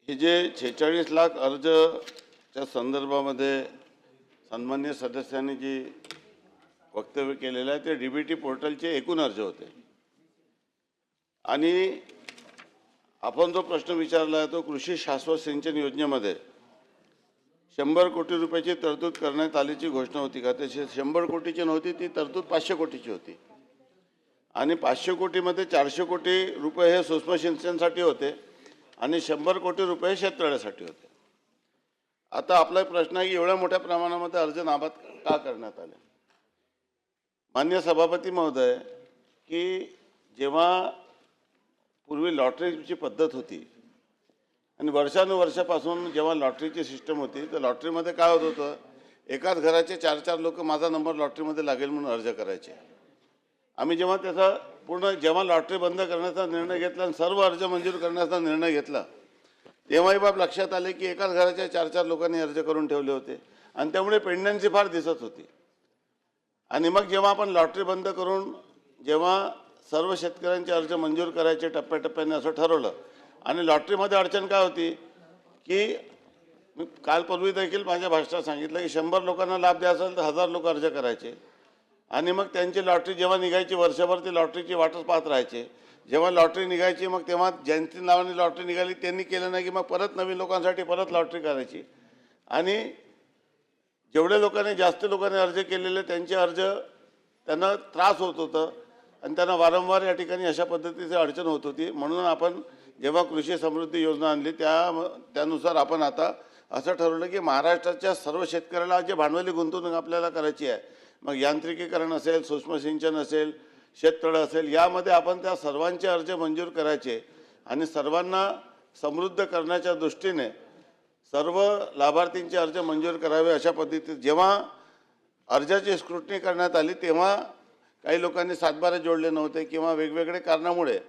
हे जे 46 लाख अर्जच्या संदर्भामध्ये सन्माननीय सदस्यांनी जी वक्तव्य केलेलं आहे ते डीबीटी पोर्टलचे एकूण अर्ज होते आणि आपण जो प्रश्न विचारला आहे तो कृषी शाश्वत सिंचन योजनेमध्ये 100 कोटी रुपयाची तरतूद करण्यात आल्याची घोषणा होती का? ते 100 कोटीची नव्हती, ती तरतूद 500 कोटीची होती आणि 500 कोटीमध्ये 400 कोटी रुपये हे सूक्ष्म सिंचनासाठी होते आणि 100 कोटी रुपये शेततळ्यासाठी होते। आता आपला प्रश्न आहे की एवढ्या मोठ्या प्रमाणामध्ये अर्ज नाबाद का करण्यात आले? माननीय सभापती महोदय, की जेव्हा पूर्वी लॉटरीची पद्धत होती आणि वर्षानुवर्षापासून जेव्हा लॉटरीची सिस्टम होती तर लॉटरीमध्ये काय होत होतं, एकाच घराचे 4-4 लोक माझा नंबर लॉटरीमध्ये लागेल म्हणून अर्ज करायचे। आम्ही जेव्हा त्याचा जेव्हा लॉटरी बंद करण्याचा निर्णय घेतला आणि सर्व अर्ज मंजूर करण्याचा निर्णय घेतला तेव्हाही बाब लक्षात आले की एकाच घराच्या 4-4 लोकांनी अर्ज करून ठेवले होते आणि त्यामुळे पेंडन्सी फार दिसत होती। आणि मग जेव्हा आपण लॉटरी बंद करून जेव्हा सर्व शेतकऱ्यांचे अर्ज मंजूर करायचे टप्प्याटप्प्याने असं ठरवलं आणि लॉटरीमध्ये अडचण काय होती की मी कालपूर्वी देखील माझ्या भाषणात सांगितलं की 100 लोकांना लाभ द्यायचा असेल तर 1000 लोक अर्ज करायचे आणि मग त्यांची लॉटरी जेव्हा निघायची वर्षभर ती लॉटरीची वाटच पाहत राहायचे। जेव्हा लॉटरी निघायची मग तेव्हा ज्यांची नावाने लॉटरी निघाली त्यांनी केलं नाही की मग परत नवीन लोकांसाठी परत लॉटरी करायची आणि जेवढे लोकांनी जास्त लोकांनी अर्ज केलेले त्यांचे अर्ज त्यांना त्रास होत होतं आणि त्यांना वारंवार या ठिकाणी अशा पद्धतीची अडचण होत होती। म्हणून आपण जेव्हा कृषी समृद्धी योजना आणली त्यानुसार आपण आता असं ठरवलं की महाराष्ट्राच्या सर्व शेतकऱ्याला जे भांडवली गुंतवणूक आपल्याला करायची आहे, मग यांत्रिकीकरण असेल, सूक्ष्म सिंचन असेल, शेततळं असेल, यामध्ये आपण त्या सर्वांचे अर्ज मंजूर करायचे आणि सर्वांना समृद्ध करण्याच्या दृष्टीने सर्व लाभार्थींचे अर्ज मंजूर करावे अशा पद्धतीत जेव्हा अर्जाची स्क्रुटनी करण्यात आली तेव्हा काही लोकांनी सातबारे जोडले नव्हते किंवा वेगवेगळे कारणामुळे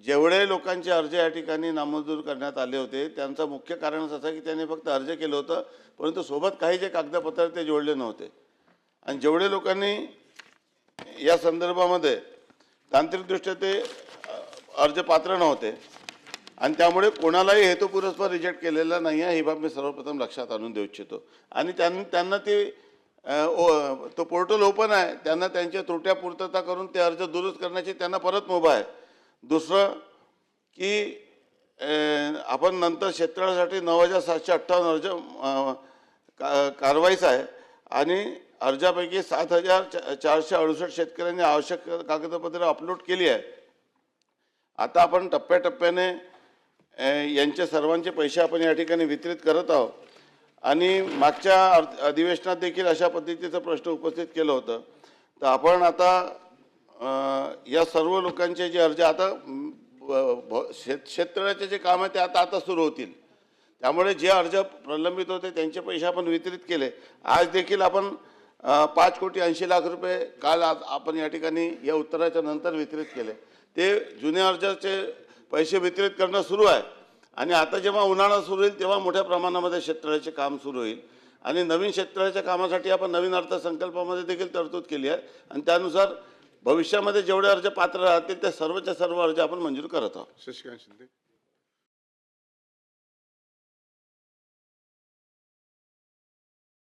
जेवढे लोकांचे अर्ज या ठिकाणी नामंजूर करण्यात आले होते त्यांचं मुख्य कारण असं की त्यांनी फक्त अर्ज केलं होतं परंतु सोबत काही जे कागदपत्र ते जोडले नव्हते आणि जेवढे लोकांनी या संदर्भामध्ये तांत्रिकदृष्ट्या ते अर्ज पात्र नव्हते आणि त्यामुळे कोणालाही हेतुपुरस्पर रिजेक्ट केलेला नाही आहे ही बाब मी सर्वप्रथम लक्षात आणून देऊ इच्छितो। आणि त्यांना ते तो पोर्टल ओपन आहे, त्यांना त्यांच्या त्रुट्या पूर्तता करून ते अर्ज दुरुस्त करण्याची त्यांना परत मुभा आहे। दुसरं की आपण नंतर शेततळ्यासाठी 9758 अर्ज कारवाईचा आहे आणि अर्जापैकी 7468 शेतकऱ्यांनी आवश्यक कागदपत्रे अपलोड केली आहे। आता आपण टप्प्याटप्प्याने यांचे सर्वांचे पैसे आपण या ठिकाणी वितरित करत आहोत आणि मागच्या अधिवेशनात देखील अशा पद्धतीचा प्रश्न उपस्थित केलं होतं। तर आपण आता या सर्व लोकांचे जे अर्ज आता शेततळ्याचे जे काम आहे ते आता सुरू होतील, त्यामुळे जे अर्ज प्रलंबित होते त्यांचे पैसे आपण वितरित केले। आज देखील आपण 5,80,00,000 रुपये काल आपण या ठिकाणी या उत्तराच्या नंतर वितरित केले। ते जुन्या अर्जाचे पैसे वितरित करणं सुरू आहे आणि आता जेव्हा उन्हाळा सुरू होईल तेव्हा मोठ्या प्रमाणामध्ये शेततळ्याचे काम सुरू होईल आणि नवीन शेततळ्याच्या कामासाठी आपण नवीन अर्थसंकल्पामध्ये देखील तरतूद केली आहे आणि त्यानुसार भविष्यामध्ये जेवढे अर्ज पात्र राहतील ते सर्वच्या सर्व अर्ज आपण मंजूर करत आहोत। शशिकांत शिंदे।